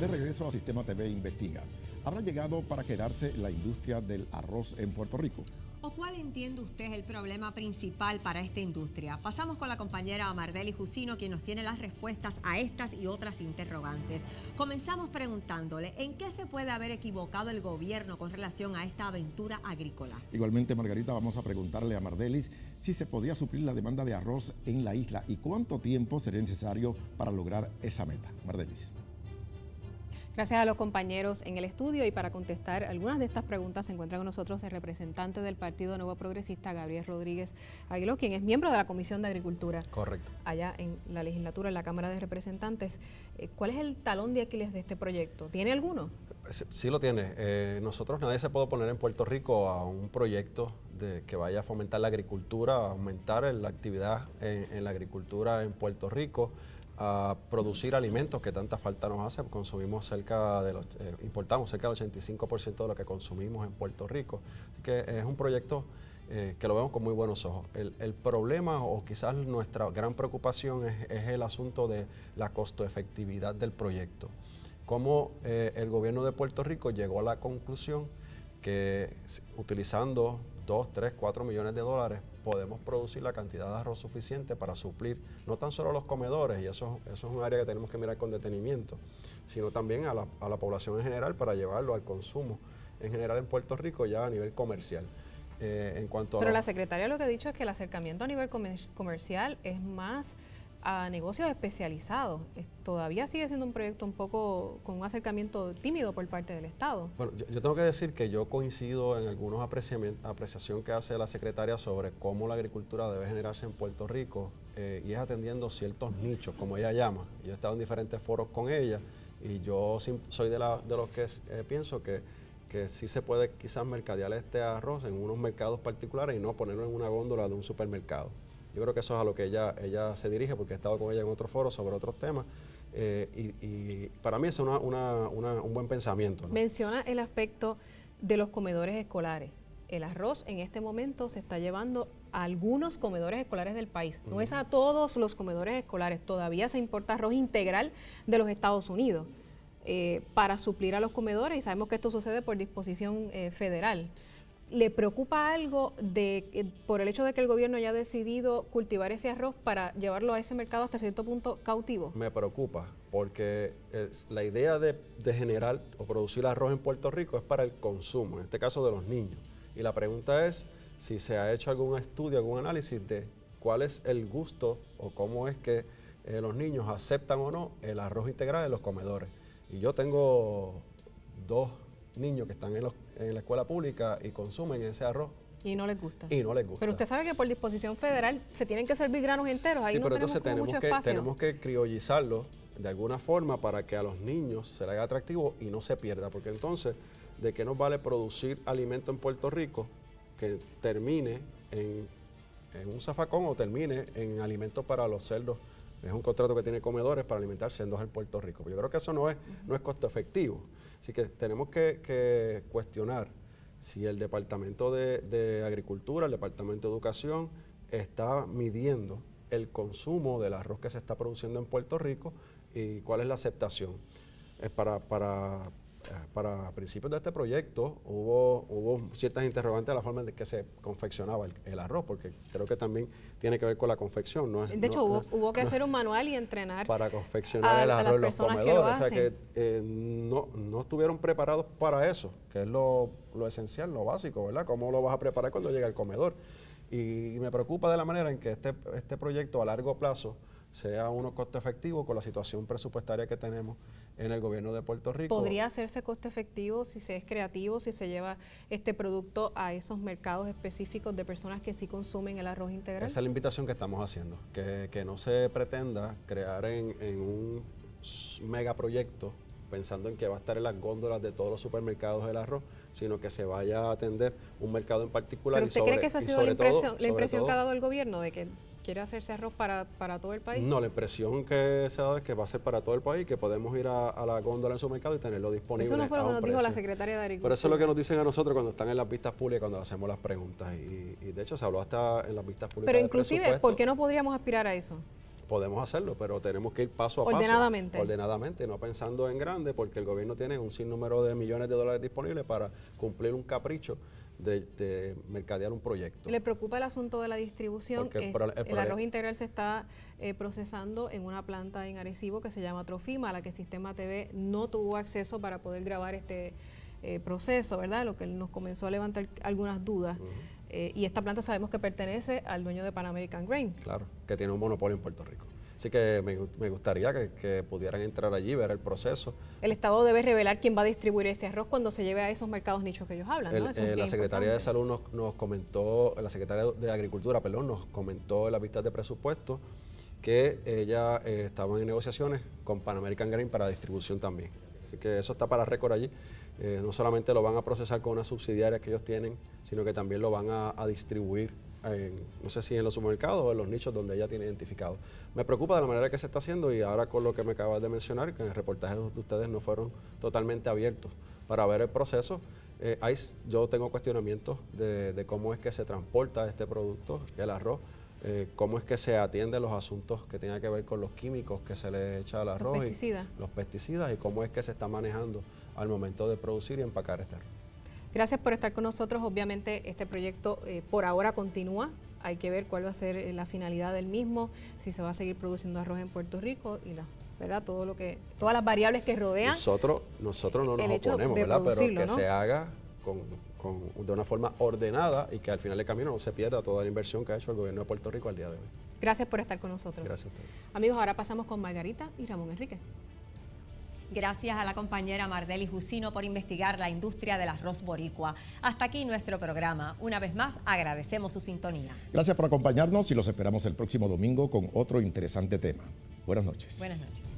De regreso a Sistema TV Investiga. ¿Habrá llegado para quedarse la industria del arroz en Puerto Rico? ¿O cuál entiende usted es el problema principal para esta industria? Pasamos con la compañera Amardeli Jusino, quien nos tiene las respuestas a estas y otras interrogantes. Comenzamos preguntándole, ¿en qué se puede haber equivocado el gobierno con relación a esta aventura agrícola? Igualmente, Margarita, vamos a preguntarle a Mardelis si se podría suplir la demanda de arroz en la isla y cuánto tiempo sería necesario para lograr esa meta. Mardelis. Gracias a los compañeros en el estudio, y para contestar algunas de estas preguntas se encuentra con nosotros el representante del Partido Nuevo Progresista, Gabriel Rodríguez Aguiló, quien es miembro de la Comisión de Agricultura. Correcto. Allá en la legislatura, en la Cámara de Representantes. ¿Cuál es el talón de Aquiles de este proyecto? ¿Tiene alguno? Sí lo tiene. Nosotros, nadie se puede oponer en Puerto Rico a un proyecto que vaya a fomentar la agricultura, a aumentar la actividad en la agricultura en Puerto Rico, a producir alimentos que tanta falta nos hace. Consumimos importamos cerca del 85% de lo que consumimos en Puerto Rico. Así que es un proyecto que lo vemos con muy buenos ojos. El problema, o quizás nuestra gran preocupación, es el asunto de la costo-efectividad del proyecto. Cómo el gobierno de Puerto Rico llegó a la conclusión que utilizando 2, 3, 4 millones de dólares podemos producir la cantidad de arroz suficiente para suplir no tan solo a los comedores, y eso es un área que tenemos que mirar con detenimiento, sino también a la población en general, para llevarlo al consumo en general en Puerto Rico ya a nivel comercial. Pero la secretaria lo que ha dicho es que el acercamiento a nivel comercial es más a negocios especializados. Todavía sigue siendo un proyecto un poco con un acercamiento tímido por parte del Estado. Bueno, yo tengo que decir que yo coincido en algunos apreciación que hace la secretaria sobre cómo la agricultura debe generarse en Puerto Rico, y es atendiendo ciertos nichos, como ella llama. Yo he estado en diferentes foros con ella, y yo soy de los que pienso que sí se puede quizás mercadear este arroz en unos mercados particulares y no ponerlo en una góndola de un supermercado. Yo creo que eso es a lo que ella se dirige, porque he estado con ella en otros foros sobre otros temas, y para mí es un buen pensamiento, ¿no? Menciona el aspecto de los comedores escolares. El arroz en este momento se está llevando a algunos comedores escolares del país. No es a todos los comedores escolares. Todavía se importa arroz integral de los Estados Unidos para suplir a los comedores, y sabemos que esto sucede por disposición federal. ¿Le preocupa algo por el hecho de que el gobierno haya decidido cultivar ese arroz para llevarlo a ese mercado hasta cierto punto cautivo? Me preocupa, porque la idea de generar o producir arroz en Puerto Rico es para el consumo, en este caso de los niños. Y la pregunta es si se ha hecho algún estudio, algún análisis de cuál es el gusto o cómo es que los niños aceptan o no el arroz integral en los comedores. Y yo tengo 2 niños que están en la escuela pública y consumen ese arroz. Y no les gusta. Y no les gusta. Pero usted sabe que por disposición federal se tienen que servir granos enteros. Ahí sí, no pero tenemos entonces mucho espacio. tenemos que criollizarlo de alguna forma para que a los niños se les haga atractivo y no se pierda. Porque entonces, ¿de qué nos vale producir alimento en Puerto Rico que termine en un zafacón o termine en alimento para los cerdos? Es un contrato que tiene comedores para alimentar cerdos en Puerto Rico. Yo creo que eso no es costo efectivo. Así que tenemos que cuestionar si el Departamento de Agricultura, el Departamento de Educación, está midiendo el consumo del arroz que se está produciendo en Puerto Rico y cuál es la aceptación. Para principios de este proyecto hubo ciertas interrogantes a la forma en que se confeccionaba el arroz, porque creo que también tiene que ver con la confección. De hecho, hubo que hacer un manual y entrenar para confeccionar el arroz en los comedores. O sea que no estuvieron preparados para eso, que es lo esencial, lo básico, ¿verdad? ¿Cómo lo vas a preparar cuando llega al comedor? Y me preocupa de la manera en que este proyecto a largo plazo sea uno costo efectivo con la situación presupuestaria que tenemos en el gobierno de Puerto Rico. ¿Podría hacerse costo efectivo si se es creativo, si se lleva este producto a esos mercados específicos de personas que sí consumen el arroz integral? Esa es la invitación que estamos haciendo, que no se pretenda crear en un megaproyecto pensando en que va a estar en las góndolas de todos los supermercados el arroz, sino que se vaya a atender un mercado en particular. ¿Pero usted cree que esa ha sido la impresión que ha dado el gobierno, de que quiere hacerse arroz para todo el país? No, la impresión que se ha dado es que va a ser para todo el país, que podemos ir a la góndola en su mercado y tenerlo disponible. Eso no fue lo que nos dijo la secretaria de Agricultura. Pero eso es lo que nos dicen a nosotros cuando están en las vistas públicas, cuando le hacemos las preguntas. Y de hecho se habló hasta en las vistas públicas. Pero inclusive, ¿por qué no podríamos aspirar a eso? Podemos hacerlo, pero tenemos que ir paso a paso. Ordenadamente, no pensando en grande, porque el gobierno tiene un sinnúmero de millones de dólares disponibles para cumplir un capricho de mercadear un proyecto. ¿Le preocupa el asunto de la distribución? El arroz integral se está procesando en una planta en Arecibo que se llama Trofima, a la que Sistema TV no tuvo acceso para poder grabar este proceso, ¿verdad? Lo que nos comenzó a levantar algunas dudas. Y esta planta sabemos que pertenece al dueño de Pan American Grain. Claro, que tiene un monopolio en Puerto Rico. Así que me gustaría que pudieran entrar allí, ver el proceso. El Estado debe revelar quién va a distribuir ese arroz cuando se lleve a esos mercados nichos que ellos hablan, ¿no? La Secretaría de Salud nos comentó, la Secretaría de Agricultura, nos comentó en las vistas de presupuesto que ella estaban en negociaciones con Pan American Grain para distribución también. Así que eso está para récord allí. No solamente lo van a procesar con una subsidiaria que ellos tienen, sino que también lo van a distribuir, no sé si en los supermercados o en los nichos donde ella tiene identificado. Me preocupa de la manera que se está haciendo y ahora con lo que me acabas de mencionar, que en el reportaje de ustedes no fueron totalmente abiertos para ver el proceso. Yo tengo cuestionamientos de cómo es que se transporta este producto, el arroz, cómo es que se atienden los asuntos que tengan que ver con los químicos que se le echa al arroz, los pesticidas y cómo es que se está manejando al momento de producir y empacar este arroz. Gracias por estar con nosotros. Obviamente este proyecto por ahora continúa. Hay que ver cuál va a ser la finalidad del mismo, si se va a seguir produciendo arroz en Puerto Rico y ¿verdad? Todas las variables que rodean. Nosotros no nos oponemos, ¿verdad? Pero que se haga de una forma ordenada y que al final del camino no se pierda toda la inversión que ha hecho el gobierno de Puerto Rico al día de hoy. Gracias por estar con nosotros. Gracias a ustedes. Amigos, ahora pasamos con Margarita y Ramón Enrique. Gracias a la compañera Mardelis Jusino por investigar la industria del arroz boricua. Hasta aquí nuestro programa. Una vez más, agradecemos su sintonía. Gracias por acompañarnos y los esperamos el próximo domingo con otro interesante tema. Buenas noches. Buenas noches.